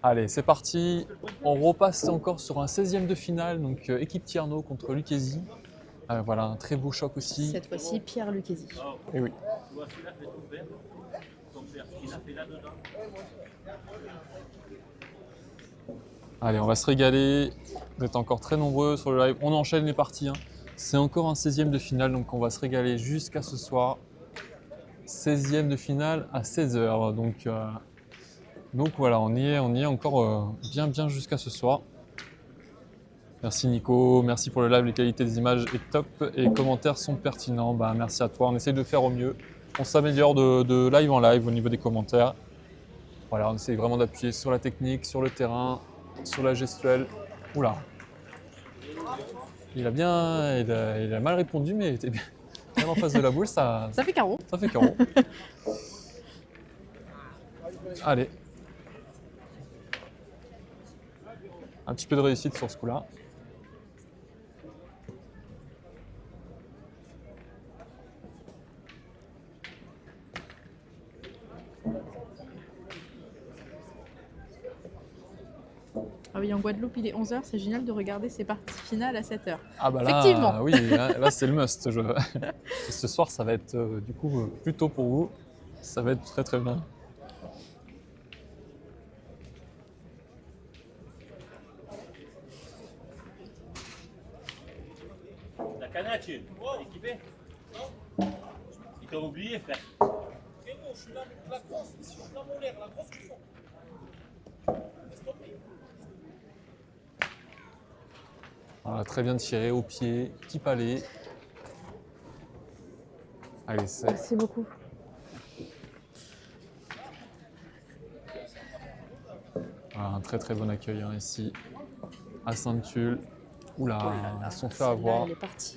Allez, c'est parti. On repasse encore sur un 16e de finale, donc équipe Tierno contre Lucchesi. Voilà, un très beau choc aussi. Cette fois-ci, Pierre Lucchesi. Et oui. Allez, on va se régaler. Vous êtes encore très nombreux sur le live. On enchaîne les parties. C'est encore un 16e de finale, donc on va se régaler jusqu'à ce soir. 16e de finale à 16h. Donc voilà, on y est encore bien jusqu'à ce soir. Merci Nico, merci pour le live, les qualités des images est top et les commentaires sont pertinents. Merci à toi, on essaye de faire au mieux. On s'améliore de live en live au niveau des commentaires. Voilà, on essaye vraiment d'appuyer sur la technique, sur le terrain, sur la gestuelle. Oula, il a mal répondu, mais il était bien en face de la boule, ça fait carreau. Ça fait carreau. Allez. Un petit peu de réussite sur ce coup-là. Ah oui, en Guadeloupe, il est 11h, c'est génial de regarder ces parties finales à 7h. Ah bah là, Effectivement. oui, là c'est le must. Ce soir, ça va être du coup plus tôt pour vous. Ça va être très bien. La canette, équipée? Ils t'ont oublié, frère. C'est bon, je suis là, la grosse, je suis là mon l'air, la grosse du fond. Laisse tomber. Voilà, très bien tiré au pied, petit palais. Allez, c'est. Merci beaucoup. Voilà, un très bon accueil ici à Sainte-Tulle. Oula, ils se sont fait avoir.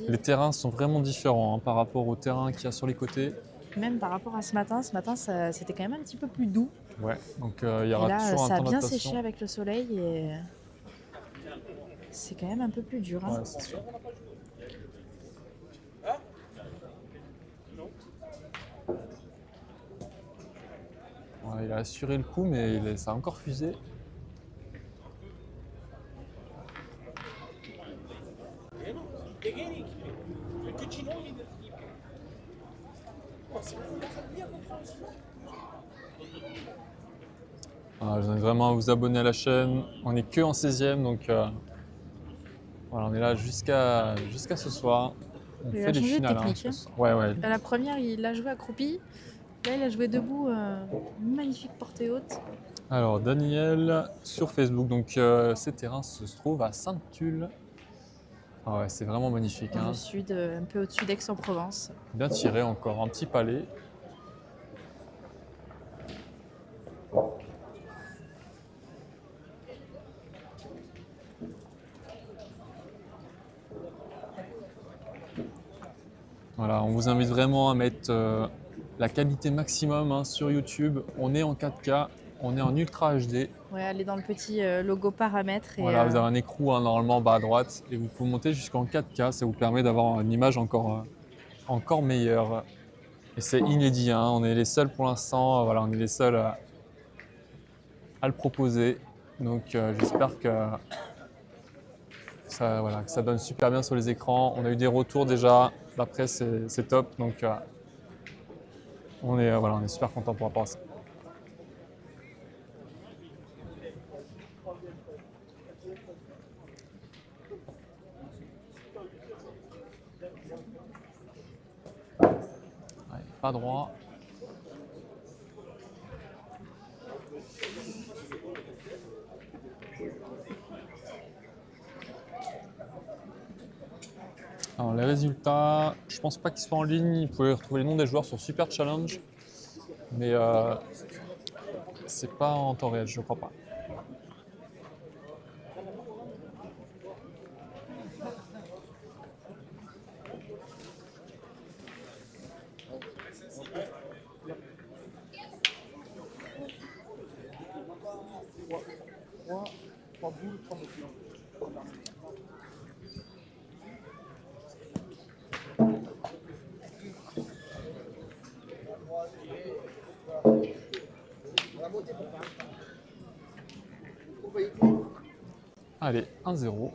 Les terrains sont vraiment différents par rapport au terrain qu'il y a sur les côtés. Même par rapport à ce matin, c'était quand même un petit peu plus doux. Ouais, donc il y aura et là, toujours un ça a temps bien d'adaptation. séché avec le soleil et c'est quand même un peu plus dur. Ouais, c'est sûr. Ouais, il a assuré le coup, mais ça a encore fusé. Voilà, je vous invite vraiment à vous abonner à la chaîne. On n'est que en 16e, donc voilà, on est là jusqu'à ce soir. On Il fait a des changé de finales. technique. Ouais. À la première, il a joué accroupi. Là, il a joué debout. Magnifique portée haute. Alors, Daniel sur Facebook. Donc, ces terrains se trouvent à Sainte-Tulle. Ah ouais, c'est vraiment magnifique. Dans le sud, un peu au-dessus d'Aix-en-Provence. Bien tiré encore, un petit palais. Voilà, on vous invite vraiment à mettre la qualité maximum sur YouTube. On est en 4K, on est en Ultra HD. Ouais, allez dans le petit logo paramètres. Et, voilà, vous avez un écrou normalement bas à droite et vous pouvez monter jusqu'en 4K. Ça vous permet d'avoir une image encore meilleure. Et c'est inédit, on est les seuls pour l'instant, voilà, on est les seuls à le proposer. Donc j'espère que ça donne super bien sur les écrans. On a eu des retours déjà, d'après c'est top. Donc on est super content par rapport à ça. Allez, pas droit. Alors les résultats, je pense pas qu'ils soient en ligne. Vous pouvez retrouver les noms des joueurs sur Super Challenge, mais c'est pas en temps réel, je crois pas. Allez, 1-0.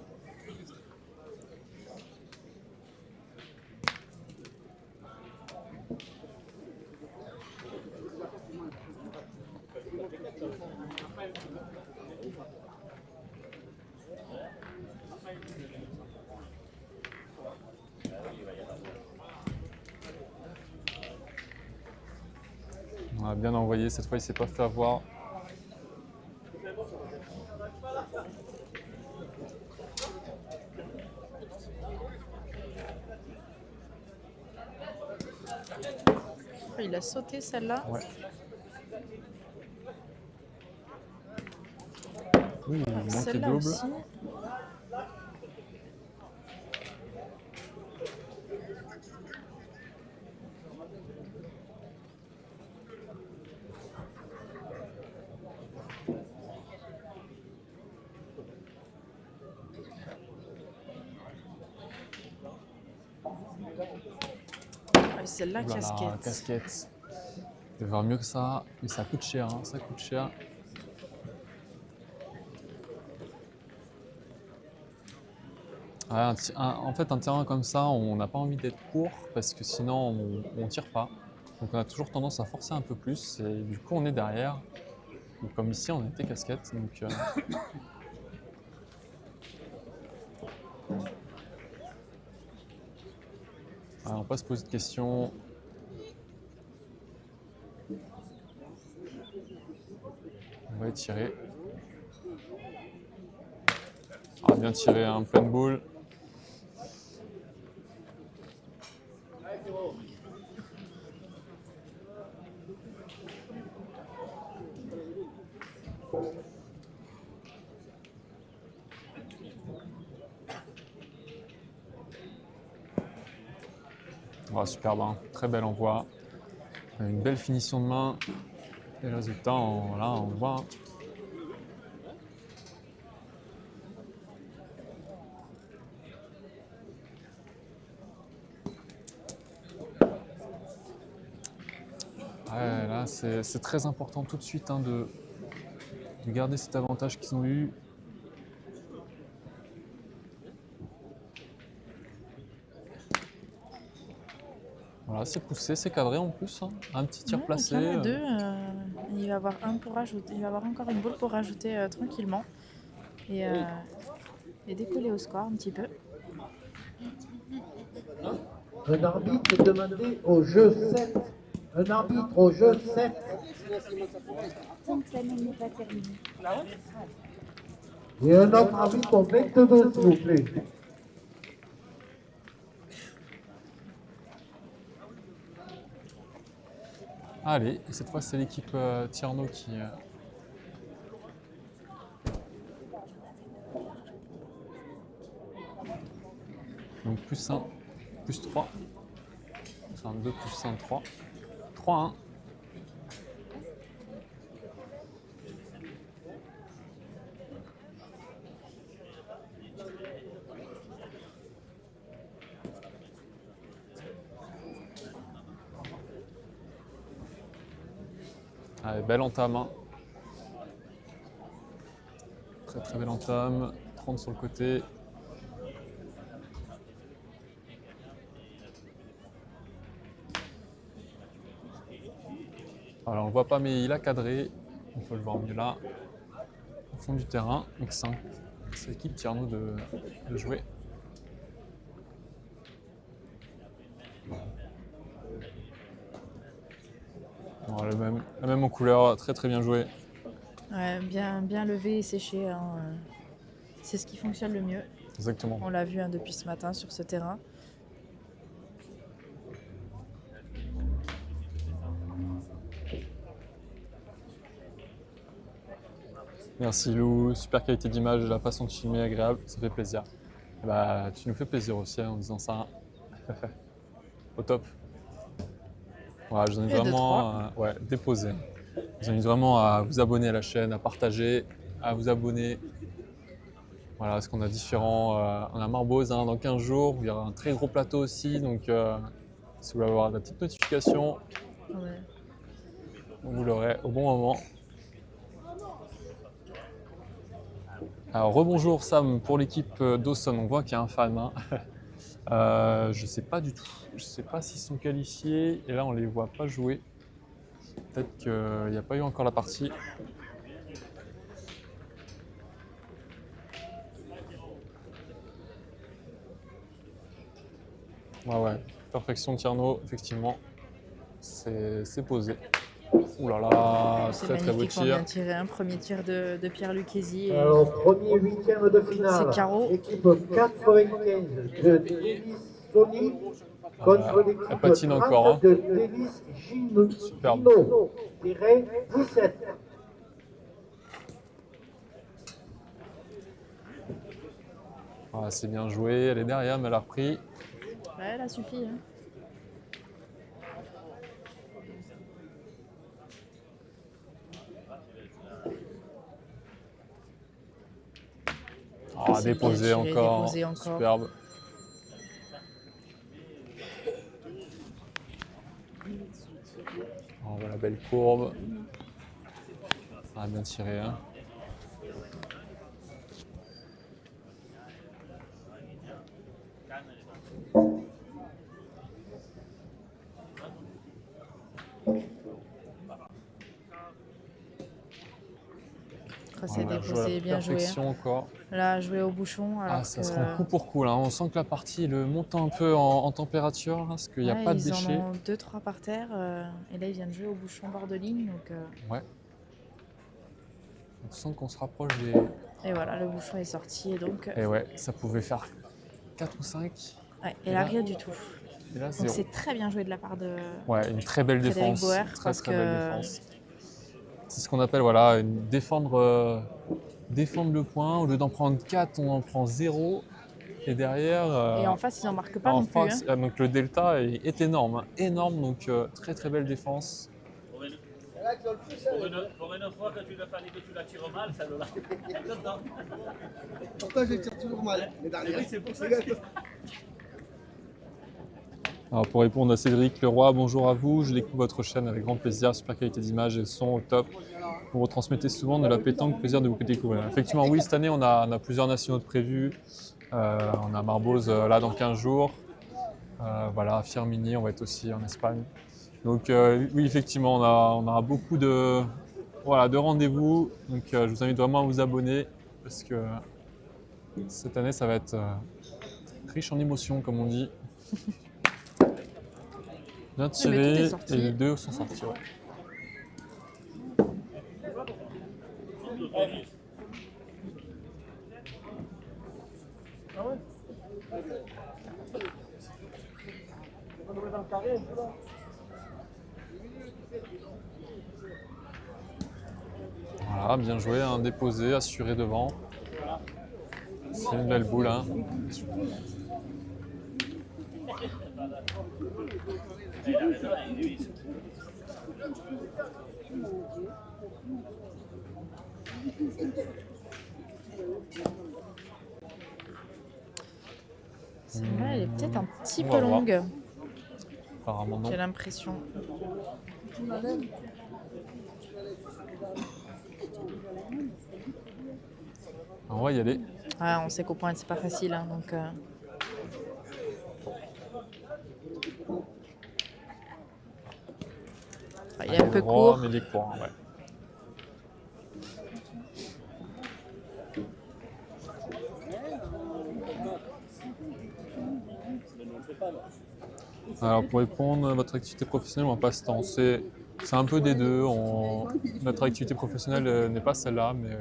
On a bien envoyé, cette fois il s'est pas fait avoir. Il a sauté celle-là. Ouais. Oui, il manquait Celle-là double. aussi. Ah, celle-là, Ouh là là, casquette. casquette. Il devait avoir mieux que ça, mais ça coûte cher, hein, ça coûte cher. Ouais, en fait, un terrain comme ça, on n'a pas envie d'être court parce que sinon on tire pas. Donc on a toujours tendance à forcer un peu plus et du coup on est derrière. Donc, comme ici, on était casquette. Donc, on va pas se poser de questions. On va étirer. On va bien tirer un plein boule. Oh, superbe, hein. Très bel envoi. Une belle finition de main. Et le résultat, là, on le voit. Hein. Ouais, là, c'est très important tout de suite hein, de garder cet avantage qu'ils ont eu. Voilà, c'est poussé, c'est cadré en plus. Hein. Un petit tir Ouais, placé. donc il y en a deux. Il va avoir un pour rajouter. Il va avoir encore une boule pour rajouter tranquillement. Et décoller au score un petit peu. Un arbitre est demandé au jeu 7. Un arbitre au jeu 7. Tant que la même n'est pas terminée. Et un autre arbitre au 22, s'il vous plaît. Allez, et cette fois c'est l'équipe Tierno qui... Donc plus 1, plus 3. Enfin 2 plus 1, 3. 3-1. Allez, belle entame. Hein. Très très belle entame. 30 sur le côté. Alors on le voit pas mais il a cadré. On peut le voir mieux là. Au fond du terrain. Donc c'est l'équipe Tierno de jouer. Bon, la même en couleur, très très bien joué. Ouais, bien levé et séché. Hein. C'est ce qui fonctionne le mieux. Exactement. On l'a vu hein, depuis ce matin sur ce terrain. Merci Lou, super qualité d'image, la façon de filmer agréable, ça fait plaisir. Et bah, tu nous fais plaisir aussi hein, en disant ça. Au top. Voilà, je vous invite Et de vraiment ouais, déposer. Je vous invite vraiment à vous abonner à la chaîne, à partager, à vous abonner. Voilà, parce qu'on a différents. On a Marbose hein, dans 15 jours, il y aura un très gros plateau aussi, donc si vous voulez avoir la petite notification, Ouais. vous l'aurez au bon moment. Alors rebonjour Sam pour l'équipe Dawson, on voit qu'il y a un fan. Hein. Je sais pas du tout, je sais pas s'ils sont qualifiés et là on les voit pas jouer. Peut-être qu'il n'y a pas eu encore la partie. Ouais, perfection Tierno, effectivement, c'est posé. Ouh là là, C'est très beau magnifique, on vient tir. de tirer un premier tir de Pierre Lucchesi. Et Alors, premier huitième de finale. C'est carreau. Équipe 95 de Davis Sony contre Elle l'équipe patine 30 encore, hein. de Davis Gino. Superbe. Tiré 17. Ah, c'est bien joué, elle est derrière mais elle a repris. ouais, là suffit. Hein. Ah, C'est déposé bien tiré, encore, déposé encore. superbe. Oh, voilà, belle courbe. Ah, bien tiré. Hein. C'est Voilà, déposé, bien joué. Hein. perfection encore. Là, joué au bouchon. Alors Ah, ça que, sera coup pour coup là. On sent que la partie le monte un peu en température là, parce qu'il n'y a ouais, pas de ils déchets. en ont 2-3 par terre. Et là, ils viennent jouer au bouchon bord de ligne. Donc, Ouais. On sent qu'on se rapproche des. et voilà, le bouchon est sorti. Et donc, Et ouais, ça pouvait faire 4 ou 5. ouais, et et là, là, rien du tout. Et là, Donc, 0. c'est très bien joué de la part de. Ouais, une très belle Frédéric défense. Bauer, Très parce très belle que- défense. C'est ce qu'on appelle voilà, défendre le point. Au lieu d'en prendre 4, on en prend 0. Et derrière. Et en face, ils n'en marquent pas en non plus. face, Hein. donc le delta est énorme. Hein, énorme, donc très très belle défense. Pour une fois que tu le fais que tu la tires mal, celle-là. Pourtant, je tire toujours mal. Les derniers. Oui, c'est pour ça. Alors pour répondre à Cédric Leroy, bonjour à vous, je découvre votre chaîne avec grand plaisir, super qualité d'image et le son au top. Vous retransmettez souvent de la pétanque, plaisir de vous découvrir. Effectivement oui, cette année on a plusieurs nationaux de prévus, on a Marboz là dans 15 jours, voilà, Firmini, on va être aussi en Espagne. Donc oui effectivement on a beaucoup de rendez-vous, donc je vous invite vraiment à vous abonner parce que cette année ça va être riche en émotions comme on dit. Bien tout est tiré sorti. et les deux sont sortis. Ouais. Voilà, bien joué, un déposé, assuré devant. C'est une belle boule. Hein. Celle-là, elle est peut-être un petit On peu va voir. longue, Apparemment non. j'ai l'impression. On va y aller. Ah, on sait qu'au point, c'est pas facile. Hein, donc, il est un peu Droit, court. mais il est court. Hein, ouais. Alors pour répondre à votre activité professionnelle ou un passe-temps, c'est un peu des deux. Notre activité professionnelle n'est pas celle-là, mais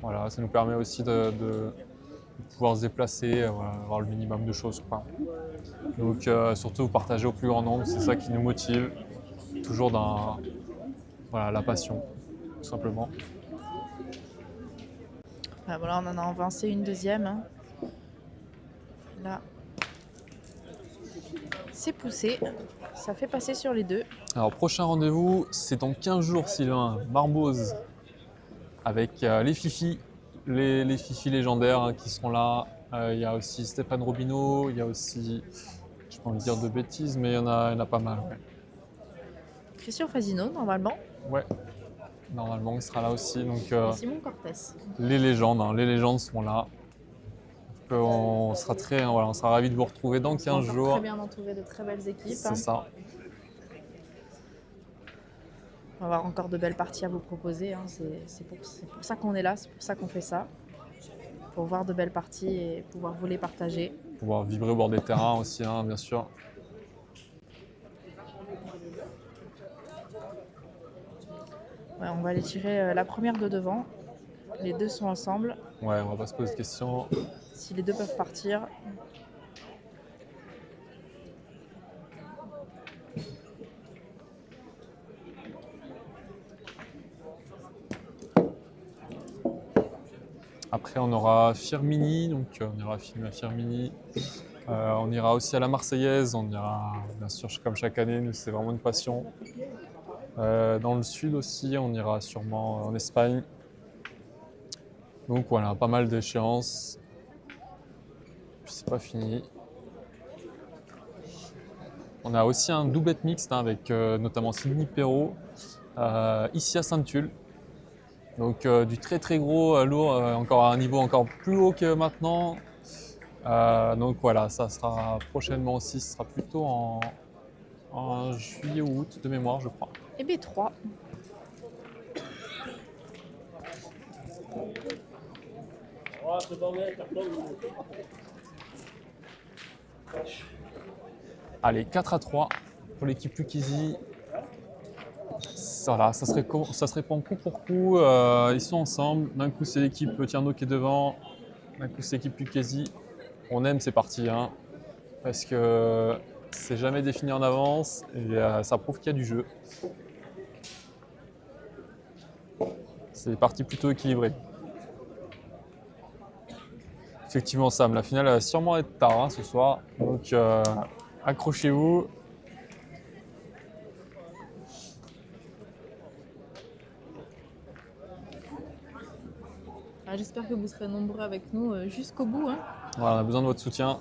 voilà, ça nous permet aussi de pouvoir se déplacer, avoir le minimum de choses. Quoi. Donc surtout partager au plus grand nombre, c'est ça qui nous motive, toujours dans la passion, tout simplement. Ah, voilà, on en a avancé une deuxième. Hein. Là, c'est poussé. Ça fait passer sur les deux. Alors prochain rendez-vous, c'est dans 15 jours Sylvain, Marboz, avec les Fifi, les Fifi légendaires hein, qui seront là. Il y a aussi Stéphane Robineau, il y a aussi, je ne vais pas envie de dire de bêtises, mais il y en a pas mal. Ouais. Christian Fasino, normalement. Ouais. Normalement, il sera là aussi. Donc, Et Simon Cortés. les légendes, hein, les légendes seront là. Donc, on sera voilà, on sera ravis de vous retrouver dans 15 Encore jours. très bien entouré de très belles équipes. C'est Hein. ça. On va avoir encore de belles parties à vous proposer. Hein. C'est pour ça qu'on est là, c'est pour ça qu'on fait ça. Pour voir de belles parties et pouvoir vous les partager. Pouvoir vibrer au bord des terrains aussi, hein, bien sûr. Ouais, on va aller tirer la première de devant. Les deux sont ensemble. Ouais, on va pas se poser de questions. Si les deux peuvent partir. Après, on aura Firmini, donc on ira filmer à Firmini. On ira aussi à la Marseillaise, on ira, bien sûr, comme chaque année, nous, c'est vraiment une passion. Dans le sud aussi, on ira sûrement en Espagne. Donc voilà, pas mal d'échéances. Puis c'est pas fini. On a aussi un doublette mixte hein, avec notamment Sydney Perrault, ici à Sainte-Tulle. Donc du très très gros, lourd, encore à un niveau encore plus haut que maintenant. Donc voilà, ça sera prochainement aussi, ce sera plutôt en juillet ou août de mémoire, je crois. Et B3. Oh, c'est pas vrai, carton. Allez, 4-3 pour l'équipe Lucchesi. Voilà, ça se répand coup pour coup. Ils sont ensemble. D'un coup, c'est l'équipe Tierno qui est devant. D'un coup, c'est l'équipe Lucchesi. On aime ces parties, hein, parce que c'est jamais défini en avance et ça prouve qu'il y a du jeu. C'est des parties plutôt équilibrées. Effectivement, Sam, la finale va sûrement être tard hein, ce soir. Donc, accrochez-vous. J'espère que vous serez nombreux avec nous jusqu'au bout. Hein. Voilà, on a besoin de votre soutien.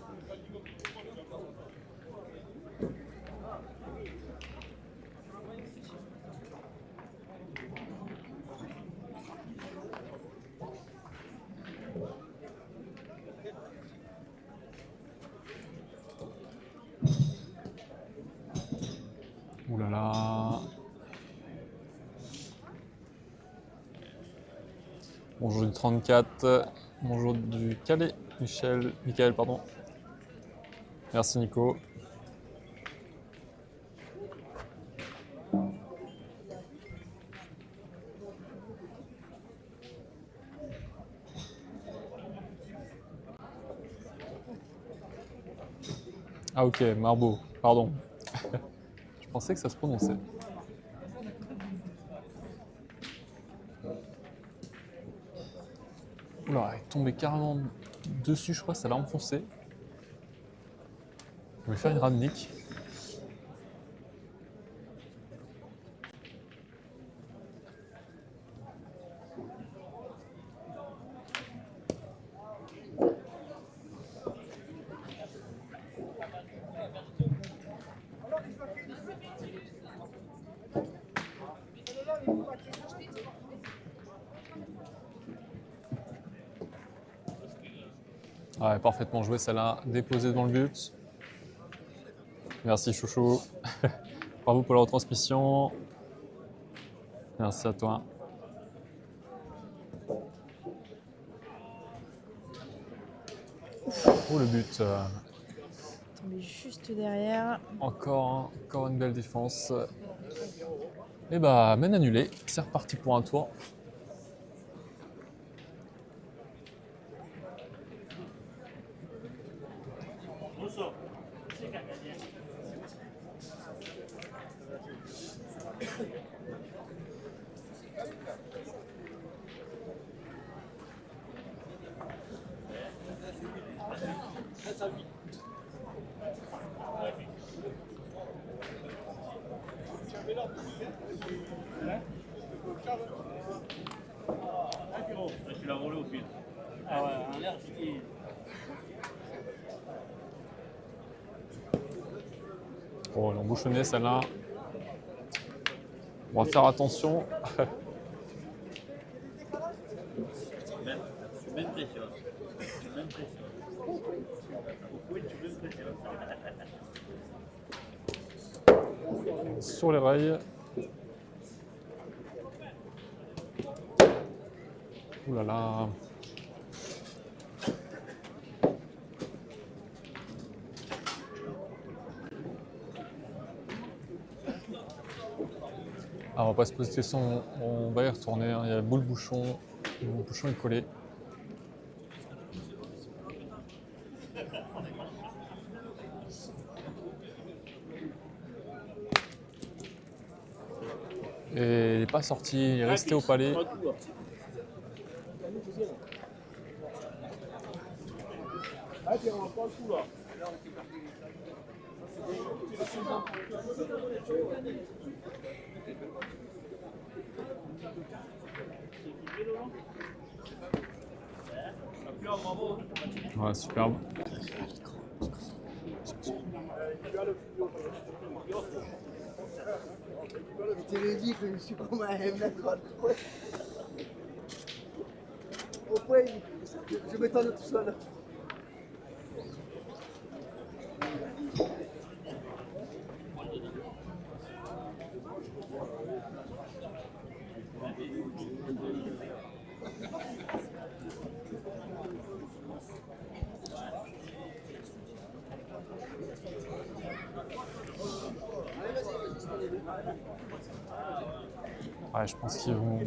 Ouh là là. Bonjour du 34, bonjour du Calais, Michael, pardon. Merci Nico. Ah ok, Marbeau, pardon. Je pensais que ça se prononçait. Oula, il est tombé carrément dessus, je crois, ça l'a enfoncé. Je vais faire une ramnique. Ouais, parfaitement joué celle-là, déposée devant le but. Merci chouchou. Bravo pour la retransmission. Merci à toi. Oh le but. Tombé juste derrière. Encore une belle défense. Et bah, mène annulée. C'est reparti pour un tour. Tu l'as roulé au fil. Ah ouais, en l'air, il... Oh, elle est embouchonnée celle-là. On va faire attention. Même pression. Même pression. Au point, tu veux une pression. Sur les rails. Ouh là là. Ah, on va pas se poser de questions, on va y retourner. Hein. Il y a le bouchon est collé. Et il n'est pas sorti, il est resté au palais. Ah, tu rentres pas le coup là. Ouais, superbe. Je te l'ai dit que je suis comme un M4. Au point, je m'étonne tout seul. Ouais, je pense qu'ils vont.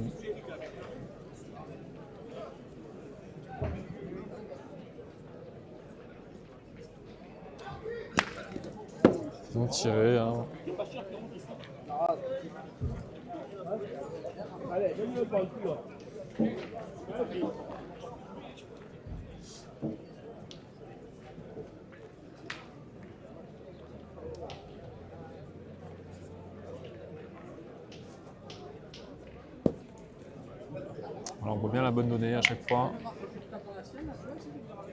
Ils vont tirer. Hein. Allez, donne-le pas le coup là. Alors, on voit bien la bonne donnée à chaque fois.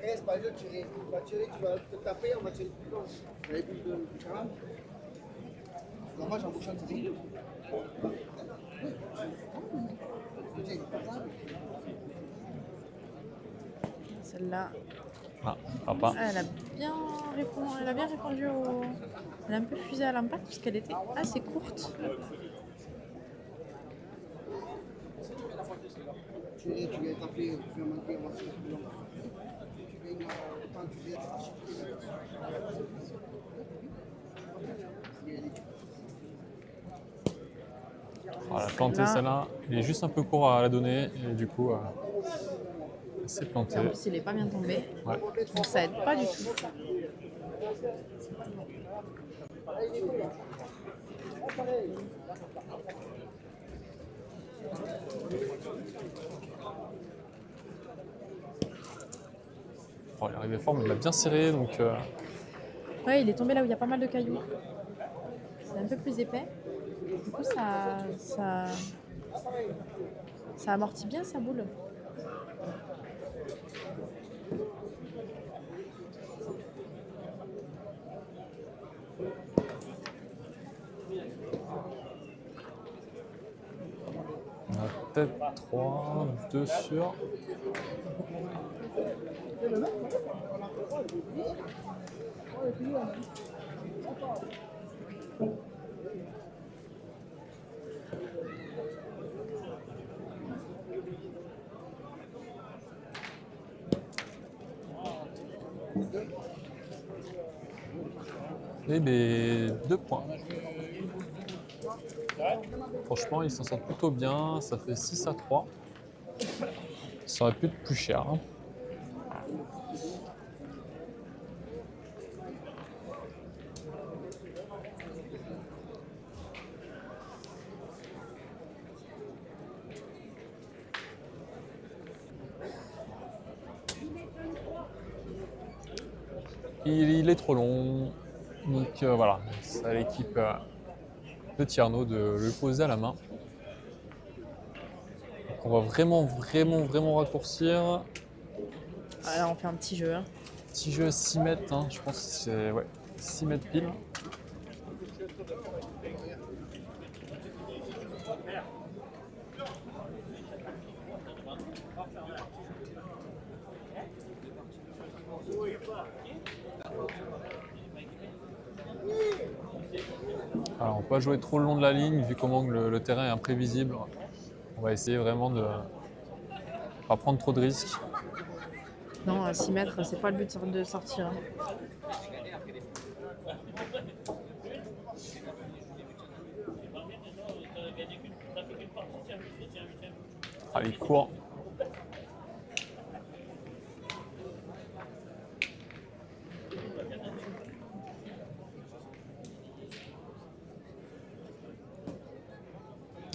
C'est pas le tirer. Tu vas tirer, tu vas te taper, on va tirer plus long. Vous avez plus de charade. Moi, j'en bouge un petit peu. Celle-là, Ah, papa. elle a bien répondu au... Elle a un peu fusé à l'impact parce qu'elle était assez courte. Tu viens taper, tu viens manquer, on va tirer plus long. Tu viens, autant tu viens. Voilà, planté celle-là. Il est juste un peu court à la donner et du coup, c'est planté. Et en plus, il n'est pas bien tombé. Ouais. Donc ça aide pas du tout. Bon, il est arrivé fort, mais il l'a bien serré, donc Ouais, il est tombé là où il y a pas mal de cailloux. C'est un peu plus épais. Du coup, ça amortit bien sa boule. on a peut-être 3, 2 sur. Et les 2 points. Franchement, ils s'en sortent plutôt bien. Ça fait 6-3. Ça aurait pu être plus cher. Hein. Il est trop long. Donc voilà, c'est à l'équipe de Tierno de le poser à la main. Donc on va vraiment raccourcir. Ah, là, on fait un petit jeu. Hein. Petit jeu à 6 mètres, hein, je pense que c'est 6 mètres pile. Alors, on peut pas jouer trop le long de la ligne, vu comment le terrain est imprévisible. On va essayer vraiment de pas prendre trop de risques. Non, à 6 mètres, c'est pas le but de sortir. Allez, cours.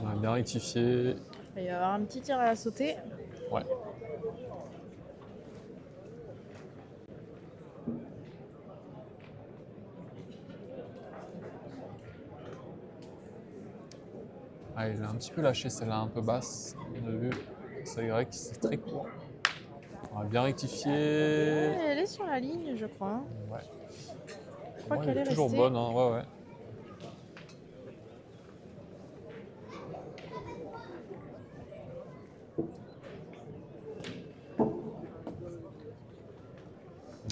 On va bien rectifier. Il va y avoir un petit tir à la sautée. Ouais. Ah, il a un petit peu lâché celle-là, un peu basse. On a vu, c'est vrai que c'est très court. On va bien rectifier. Elle est sur la ligne, je crois. Ouais. Je crois Ouais, qu'elle elle est toujours restée. bonne, hein. Ouais, ouais.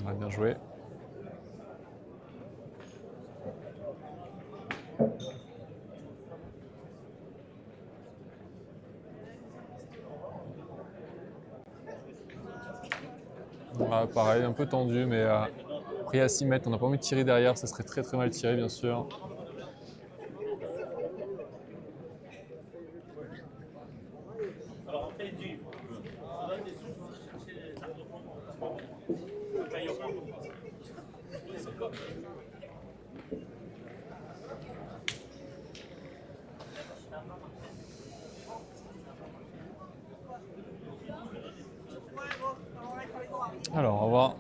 Ouais, bien joué. Ouais, pareil, un peu tendu, mais pris à 6 mètres, on n'a pas envie de tirer derrière, ça serait très très mal tiré, bien sûr. Alors en fait, du on donne des sous pour chercher les arguments. Enfin, il y a aucun moment. C'est comme. Alors, on va voir.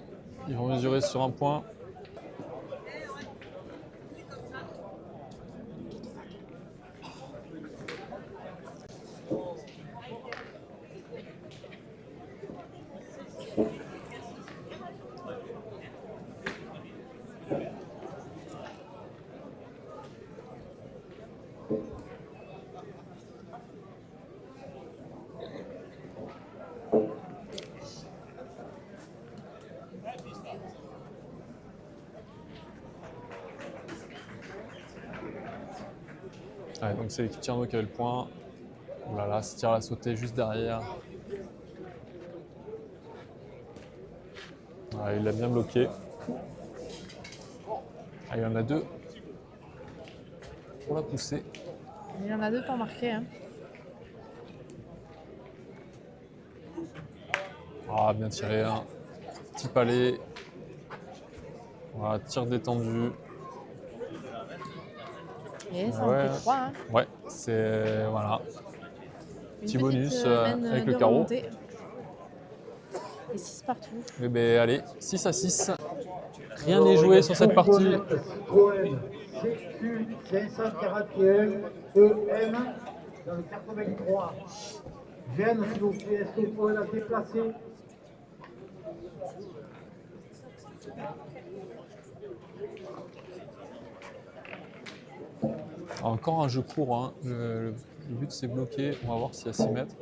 Ils vont mesurer sur un point. Ouais, donc c'est l'équipe Tierno qui avait le point. Voilà, c'est tir à la sautée juste derrière. Ouais, il l'a bien bloqué. Ah, il y en a deux pour la pousser. Il y en a deux pour marquer. Hein. Ah, bien tiré, hein. Petit palais. Voilà, tir détendu. Et ça en Ouais. fait 3. Hein. Ouais, c'est. Voilà. Une Petit petite, bonus main avec de le carreau. remontée. Et 6 partout. Eh ben, allez, 6 à 6. Rien n'est joué sur cette partie. Citroën CQ 541 EM dans le 83. Gênes, s'il vous plaît, est-ce que vous pouvez la déplacer? Encore un jeu court, hein. Le but c'est bloqué. On va voir s'il y a 6 mètres.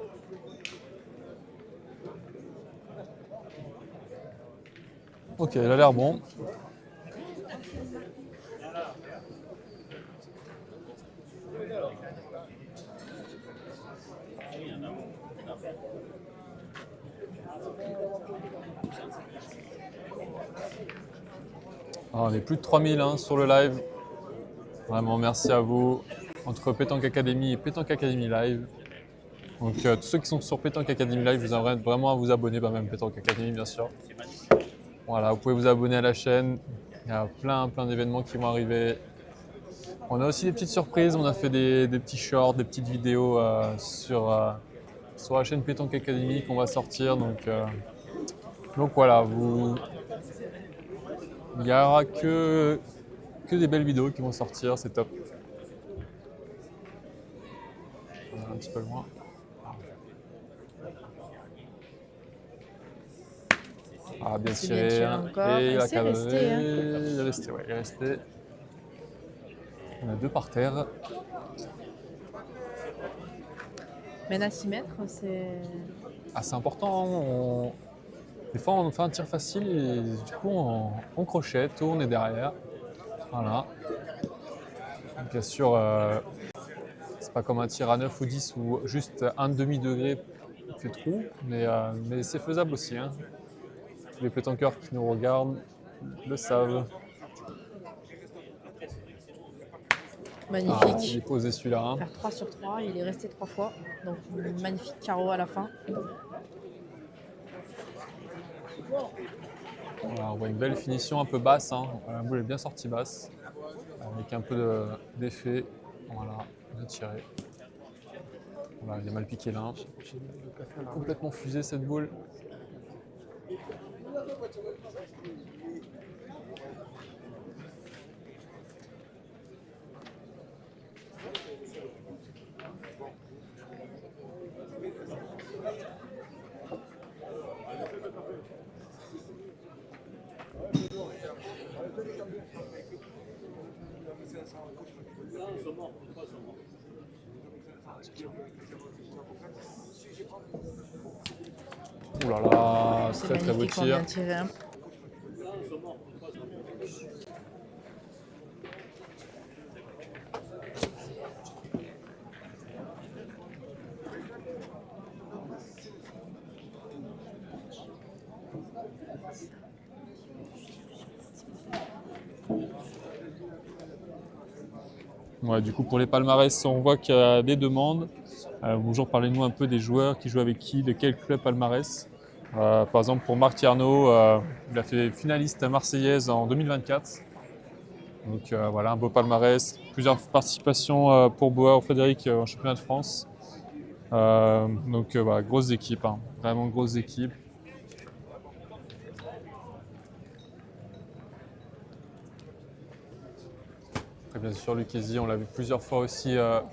Ok, il a l'air bon. On est plus de 3000 hein, sur le live. Vraiment, merci à vous. Entre Pétanque Academy et Pétanque Academy Live. Donc, tous ceux qui sont sur Pétanque Academy Live, je vous invite vraiment à vous abonner, bah, même Pétanque Academy, bien sûr. Voilà, vous pouvez vous abonner à la chaîne. Il y a plein d'événements qui vont arriver. On a aussi des petites surprises. On a fait des petits shorts, des petites vidéos sur la chaîne Pétanque Academy qu'on va sortir. Donc voilà, il n'y aura que des belles vidéos qui vont sortir. C'est top. On est un petit peu loin. Ah, bien C'est tiré. bien tiré Hein. encore. Et il a C'est resté, hein. Il est resté, ouais, il est resté. On a deux par terre. Mais à 6 mètres, c'est. Ah, c'est important. Des fois, on fait un tir facile et du coup, on crochette, tourne et derrière. Voilà. Bien sûr, c'est pas comme un tir à 9 ou 10 où juste un demi-degré fait trou, mais c'est faisable aussi, hein. Tous les pétanqueurs qui nous regardent le savent. Ah, il Magnifique. est posé celui-là, hein. Faire 3 sur 3, il est resté 3 fois. Donc magnifique carreau à la fin. Voilà, on voit une belle finition un peu basse, hein. La boule est bien sortie basse, avec un peu d'effet. Voilà, bien tiré. Voilà, il a mal piqué l'un. Complètement fusé cette boule. Ouh là là, C'est très très beau magnifique, on tir. vient de tirer un. Ouais, du coup, pour les palmarès, on voit qu'il y a des demandes. Bonjour, parlez-nous un peu des joueurs qui jouent avec qui, de quel club palmarès. Par exemple, pour Marc Tierno, il a fait finaliste marseillaise en 2024. Donc voilà, un beau palmarès. Plusieurs participations pour Bauer, Frédéric en championnat de France. Donc voilà, grosse équipe, hein, vraiment grosse équipe. Après, bien sûr, Lucchesi, on l'a vu plusieurs fois aussi à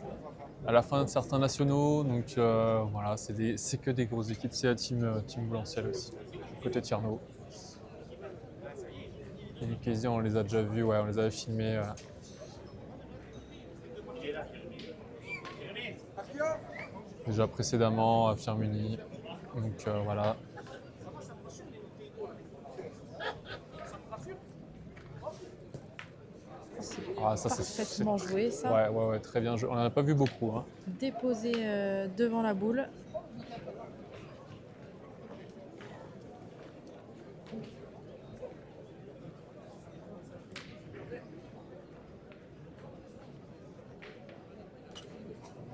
la fin de certains nationaux. Donc voilà, c'est que des grosses équipes. C'est la team Boulanciel aussi, côté Tierno. Et Lucchesi, on les a déjà vus, ouais, on les avait filmés. Déjà précédemment à Firmini. Donc voilà. Ah, ça, Parfaitement joué, ça. Ouais, très bien joué. On n'en a pas vu beaucoup, hein. Déposé devant la boule.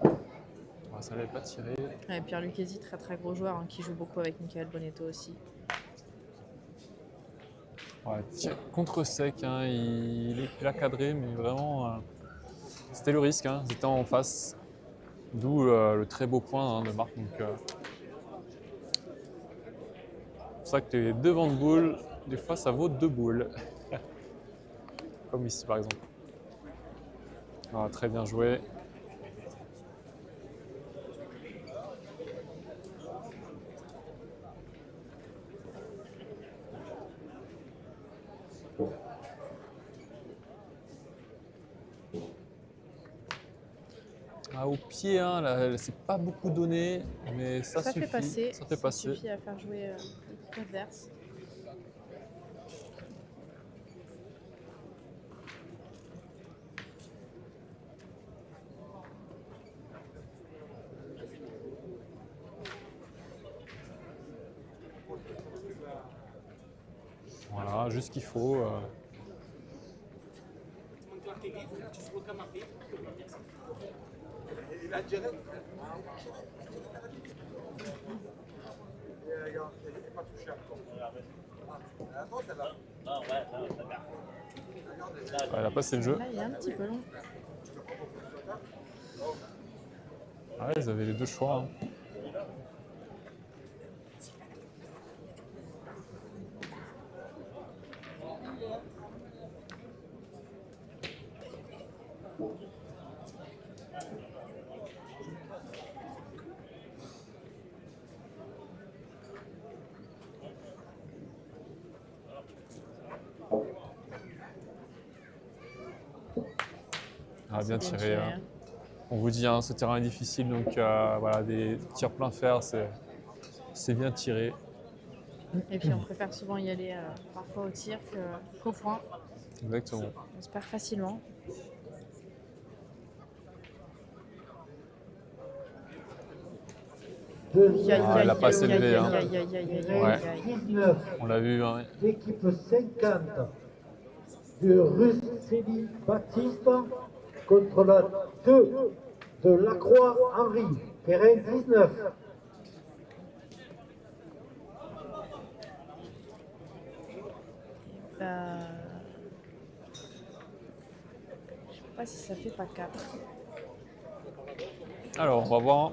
Ah, ça l'avait pas tiré. Ouais, Pierre Lucchesi, très très gros joueur, hein, qui joue beaucoup avec Michael Bonetto aussi. Ouais, contre sec, hein, il a cadré, mais vraiment, c'était le risque, hein, ils étaient en face. D'où le très beau point, hein, de Marc. Donc, c'est pour ça que tu es devant de boule, des fois ça vaut 2 boules. Comme ici par exemple. Ah, très bien joué. Ah, au pied, hein, là, c'est pas beaucoup donné, mais ça suffit. Fait passer. Ça fait passer. Suffit à faire jouer l'équipe adverse. Voilà, juste ce qu'il faut. Il a direct. Il n'est pas touché encore. Attends, celle-là. Ah ouais, ça va. Ouais, elle a passé le jeu. Là, il est un petit peu long. Ah, ouais, ils avaient les deux choix, hein. Ah, bien tiré, hein. On vous dit, hein, ce terrain est difficile, donc voilà, des tirs plein fer, c'est bien tiré. Et puis on préfère souvent y aller parfois au tir qu'au point. Exactement. On se perd facilement. Ah, il a pas assez levé, hein. Ouais. 19. On l'a vu, hein. L'équipe 50 de Russelli Baptiste contre la 2 de Lacroix Henri. Terrain 19. Je sais pas si ça fait pas 4. Alors, on va voir.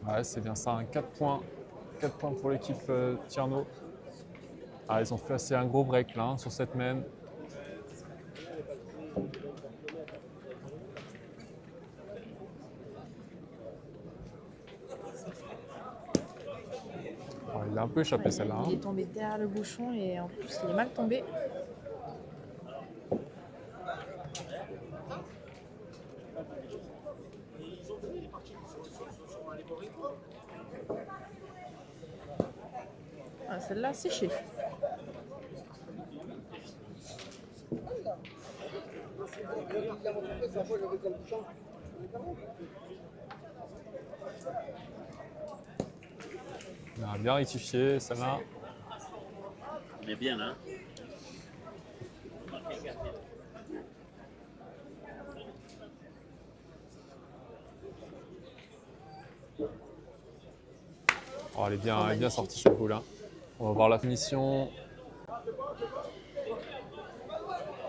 Ouais, c'est bien ça, 4 points. 4 points pour l'équipe Tierno. Ah, ils ont fait assez un gros break là, hein, sur cette main. Alors, il a un peu échappé celle-là. Il est tombé derrière le bouchon et en plus il est mal tombé. Ah, celle-là a séché. On a bien rectifié celle-là. On est bien là. Oh, elle est bien sortie ce coup là. On va voir la finition.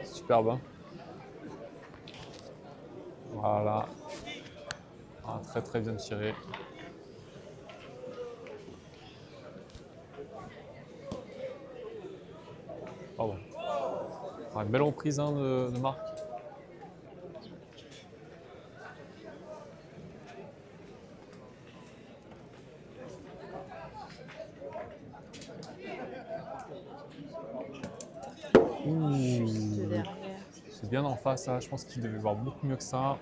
Superbe. Hein. Voilà. Ah, très très bien tiré. Oh bon. Ah, une belle reprise hein, de Marc. Juste derrière. C'est bien en face, hein. Je pense qu'il devait voir beaucoup mieux que ça.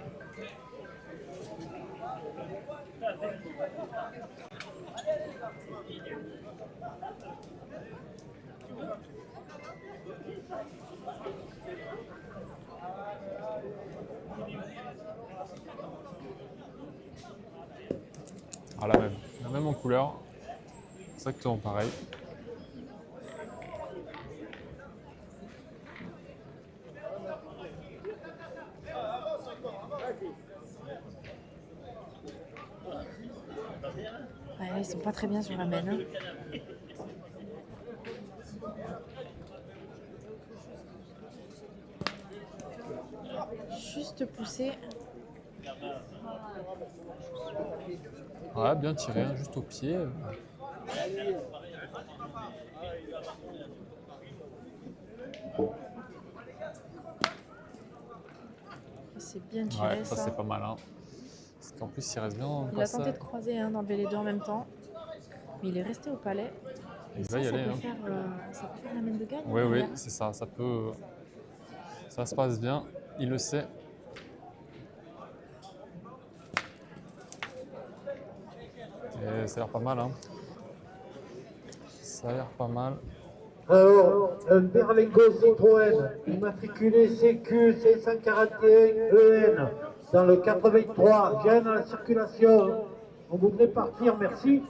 Ah, la même en couleur. Exactement pareil. Ouais, là, ils sont pas très bien sur la main. Hein. Juste pousser. Ouais, bien tiré, hein, juste au pied. C'est bien tiré Ouais, ça c'est pas mal. Hein. Parce qu'en plus, il reste bien dans le Il a tenté de croiser, hein, d'enlever les deux en même temps. Mais il est resté au palais. Il Et va y aller. peut Hein. ça peut faire la main de gagne. Oui, hein, oui, derrière. c'est ça. Ça peut. Ça se passe bien. Il le sait. Et ça a l'air pas mal. Hein. Ça a l'air pas mal. Alors, un Berlingo Citroën, immatriculé CQ 541 EN, dans le 83, vient dans la circulation. On voudrait partir, merci.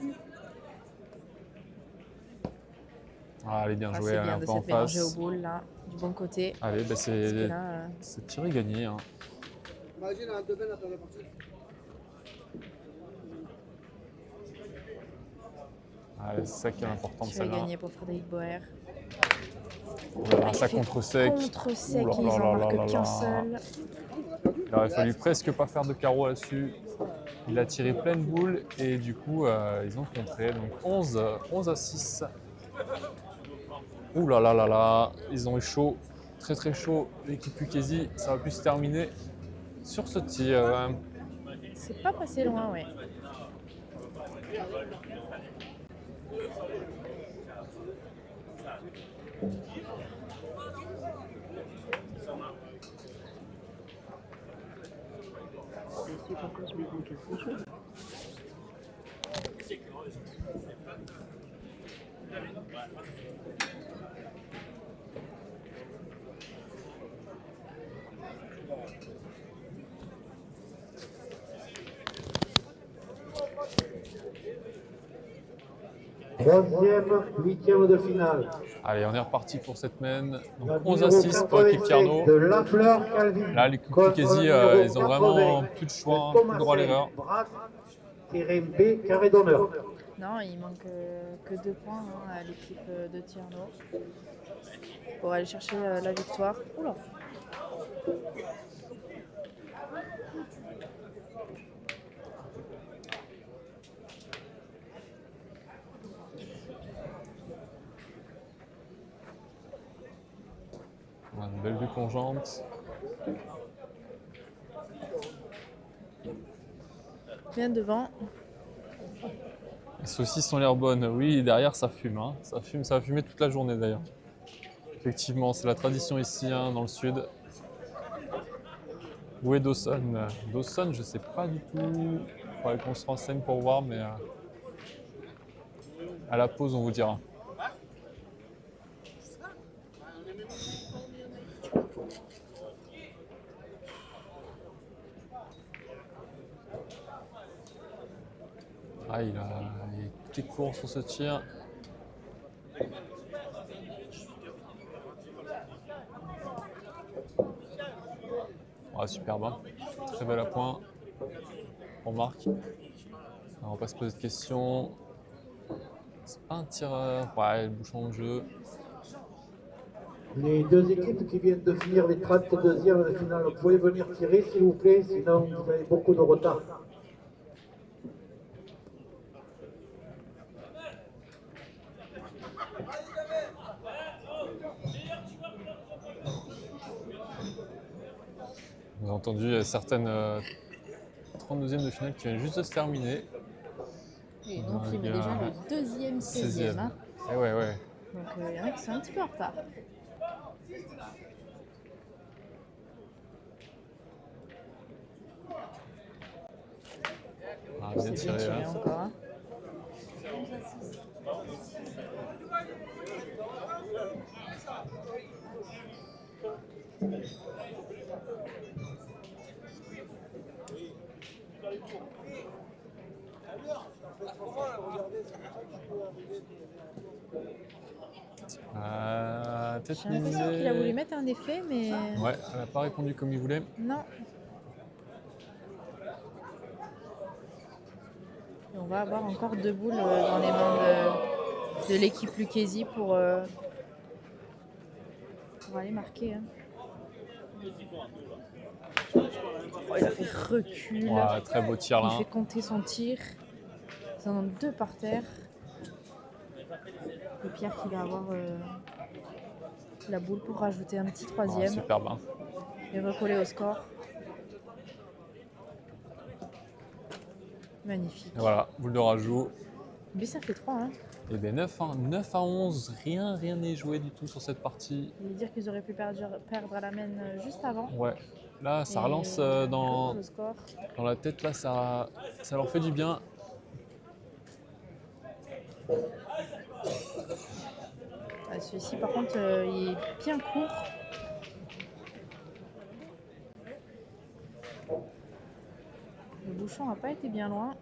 Ah, elle est bien Ah, jouée, c'est elle est bien un de peu en s'être mélangé au face. boule, là, du bon côté. Allez, Parce que là, c'est tiré gagné. Hein. Imagine un deux belles après la partie. Allez, c'est ça qui est important de tu as celle-là. gagné pour Frédéric Boer. Ah, ça contre sec. Contre sec, Ouh là ils là en là marquent là qu'un là. seul. Il aurait fallu presque pas faire de carreau là-dessus. Il a tiré pleine boule et du coup, ils ont contré. Donc 11 à 6. Ouh là là là là, ils ont eu chaud, très très chaud. L'équipe Ukezi, ça va plus se terminer sur ce tir. C'est pas passé loin, ouais. Troisième, huitième de finale. Allez, on est reparti pour cette main. Donc La 11 à 6 pour l'équipe 85 Tierno. de Lafleur Calvin. Là, l'équipe Contre Kikesi, le ils ont vraiment 80 plus de choix, de plus le droit à l'erreur. Braque-B, carré d'honneur. Non, il manque que 2 points hein, à l'équipe de Tierno pour aller chercher la victoire. Oula. On a une belle vue conjointe. Bien devant. Les saucisses ont l'air bonnes. Oui, derrière ça fume. Hein. Ça fume, ça va fumer toute la journée d'ailleurs. Effectivement, c'est la tradition ici hein, dans le sud. Où est Dawson? Dawson, je sais pas du tout. Il faudrait qu'on se renseigne pour voir, mais à la pause, on vous dira. Ah, il est court sur ce tir. Ah, superbe, hein. Très belle à point. On marque. Alors, on va pas se poser de questions. C'est pas un tireur. Ouais, le bouchon de jeu. Les deux équipes qui viennent de finir les 32e de finale, vous pouvez venir tirer s'il vous plaît, sinon vous avez beaucoup de retard. Vous avez entendu certaines 32e de finale qui viennent juste de se terminer. Et donc il met déjà le deuxième 16e. Hein. Et ouais, ouais. Donc il y en a qui sont un petit peu en retard. Ah, bien C'est bien tiré tiré là. encore. Hein. Tête J'ai l'impression qu'il a voulu misée. mettre un effet, mais Ouais, elle n'a pas répondu comme il voulait. non. Et on va avoir encore 2 boules dans les mains de l'équipe Lucchesi pour aller marquer. Hein. Oh, il a fait recul. Ouais, très beau tir Il là. fait compter son tir. Ils en ont 2 par terre. Et Pierre qui va avoir la boule pour rajouter un petit Ah, 3e superbe. Hein. et recoller au score. Magnifique. Et voilà, boule de rajout. Mais ça fait 3. Hein. Et bien 9 à 11, rien n'est joué du tout sur cette partie. Je veux dire qu'ils auraient pu perdre à la main juste avant. Ouais, là ça Et relance dans le score. la tête, là ça leur fait du bien. Ah, celui-ci par contre il est bien court. Le bouchon n'a pas été bien loin.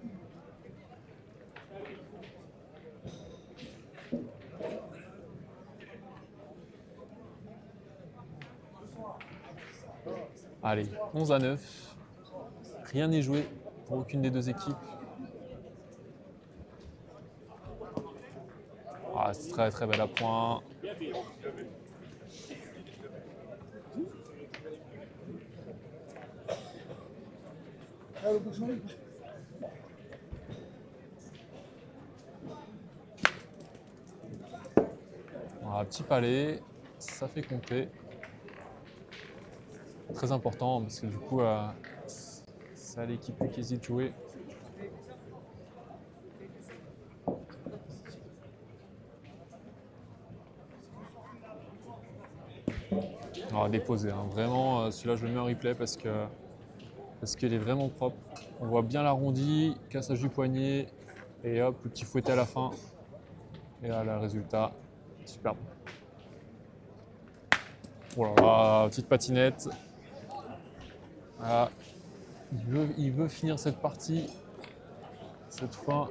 Allez, 11 à 9. Rien n'est joué pour aucune des deux équipes. Ah, c'est très très belle à point. Voilà, petit palais, ça fait compter. Très important parce que du coup, c'est à l'équipe qui hésite de jouer. On va déposer. Hein. Vraiment, celui-là, je le mets en replay parce que parce qu'elle est vraiment propre. On voit bien l'arrondi, cassage du poignet, et hop, le petit fouetté à la fin. Et là, le résultat, superbe. Oh là là, petite patinette. Voilà. Il veut finir cette partie, cette fois.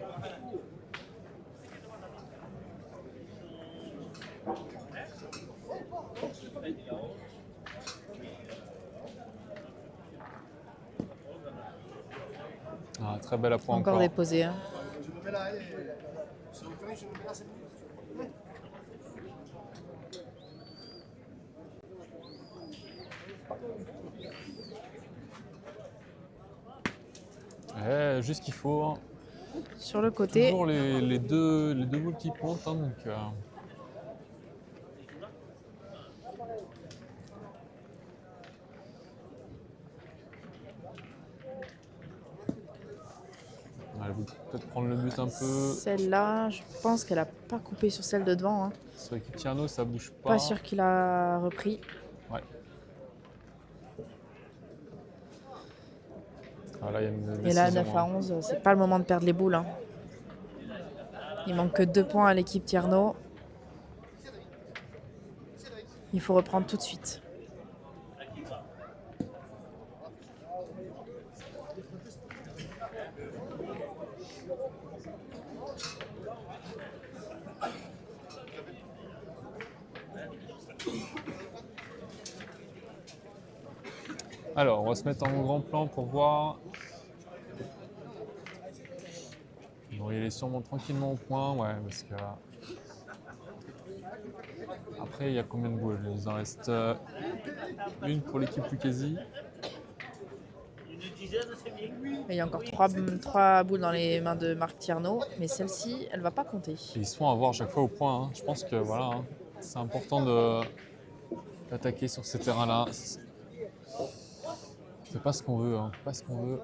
Ah, très belle approche Encore encore. déposé. Hein. Je me mets là, si vous faites, je me mets là 5 minutes. Juste qu'il faut. Hein. Sur le côté, Toujours les deux boules qui pointent. Hein, donc, elle veut peut-être prendre le but un peu. celle-là, je pense qu'elle a pas coupé sur celle de devant. Hein. Sur l'équipe Tierno, ça bouge pas. Pas sûr qu'il a repris. Ouais. Ah, là, il y a une Et là, décision, 9 à hein. 11, c'est pas le moment de perdre les boules. Hein. Il manque que 2 points à l'équipe Tierno. Il faut reprendre tout de suite. Alors, on va se mettre en grand plan pour voir. Bon, il est sûrement tranquillement au point, ouais, parce que. Après, il y a combien de boules? Il en reste une pour l'équipe Lucchesi. Une dizaine, c'est bien. Il y a encore 3 boules dans les mains de Marc Tierno, mais celle-ci, elle va pas compter. Et ils se font avoir à chaque fois au point. Hein. Je pense que voilà, hein, c'est important d'attaquer sur ces terrains-là. C'est pas ce qu'on veut, hein. Pas ce qu'on veut.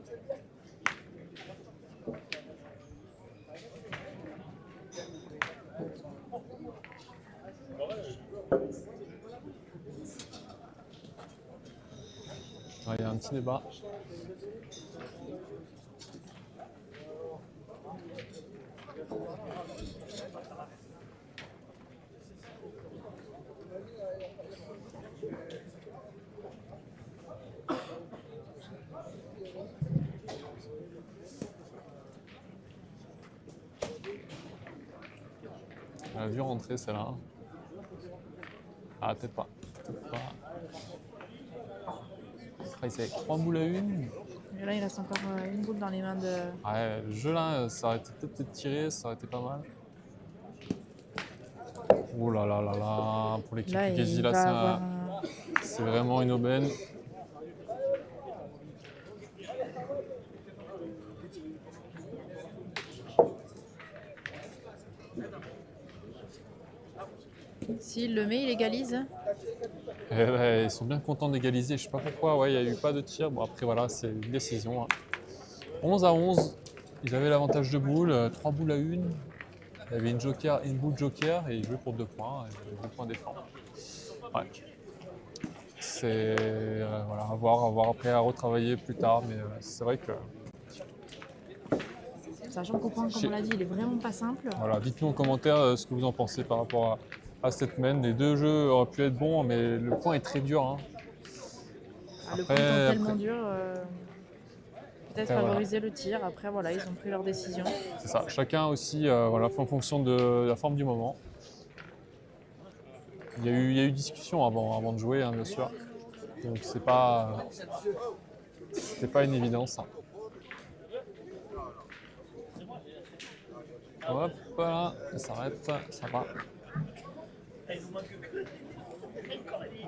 Il y a un petit débat. On l'a vu rentrer celle-là. Ah, peut-être pas. Peut-être pas. Après, c'est 3 boules à une. Et là, il reste encore une boule dans les mains de... Ouais, le jeu là, ça aurait été peut-être tiré, ça aurait été pas mal. Oh là là là là, pour l'équipe Là, Lucchesi, il là, va avoir un... c'est vraiment une aubaine. S'il le met, il égalise. Et ouais, ils sont bien contents d'égaliser, je sais pas pourquoi, ouais, il n'y a eu pas de tir. Bon, après voilà, c'est une décision. Hein. 11 à 11, ils avaient l'avantage de boules, 3 boules à une. Il y avait une boule joker et ils jouaient pour 2 points, et 2 points défense. Ouais. C'est voilà, à voir après à retravailler plus tard, mais c'est vrai que. Sachant qu'au point, comme on l'a dit, il est vraiment pas simple. Voilà, dites-nous en commentaire ce que vous en pensez par rapport à cette semaine. Les deux jeux auraient pu être bons, mais le point est très dur. Hein. Le Après- point étant tellement après- dur, peut-être Après, favoriser le tir. Après, voilà, ils ont pris leur décision. C'est ça. Chacun aussi voilà, fait en fonction de la forme du moment. Il y a eu discussion avant de jouer, hein, bien sûr. Donc c'était pas une évidence. Hein. Hop, là, ça s'arrête, ça va. Il nous manque que. Encore une.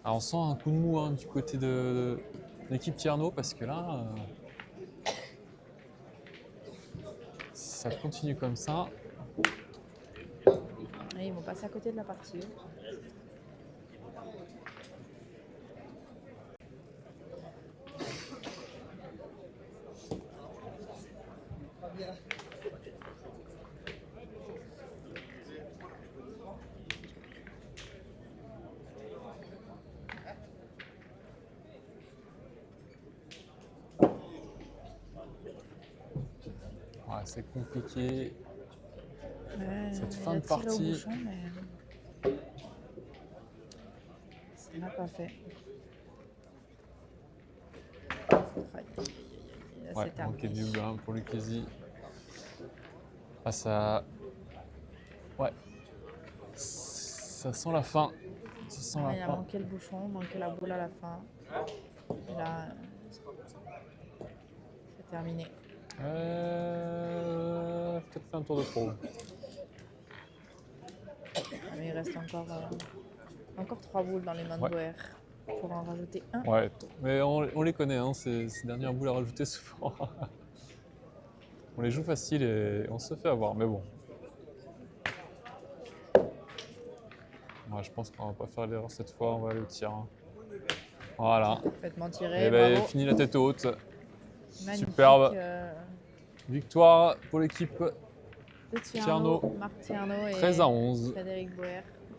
Alors on sent un coup de mou hein, du côté de l'équipe Tierno parce que là, si ça continue comme ça, Et ils vont passer à côté de la partie. bien. Ouais, c'est compliqué. Ouais, Cette il fin a de tiré au partie. bouchon, mais ça n'a pas fait. Aïe, aïe, aïe, aïe, là, Ouais, c'est manqué terminé. du blanc pour Lucchesi. Ah, ça. Ouais. Ça sent la fin. Ça sent Ah, la il a fin. manqué le bouchon, manqué la boule à la fin. Et là, c'est terminé. Peut-être fait un tour de trop. Ah, mais il reste encore 3 boules dans les mains de Ouais. Boer. Pour en rajouter un. Ouais, mais on les connaît, hein, ces dernières boules à rajouter souvent. On les joue facile et on se fait avoir, mais bon. Ouais, je pense qu'on va pas faire l'erreur cette fois, on va aller au tir. Hein. Voilà. Parfaitement tiré, Et ben, bravo. fini la tête haute. Magnifique, superbe. Victoire pour l'équipe de Tierno. Marc Tierno et 13 à 11. Frédéric Boer.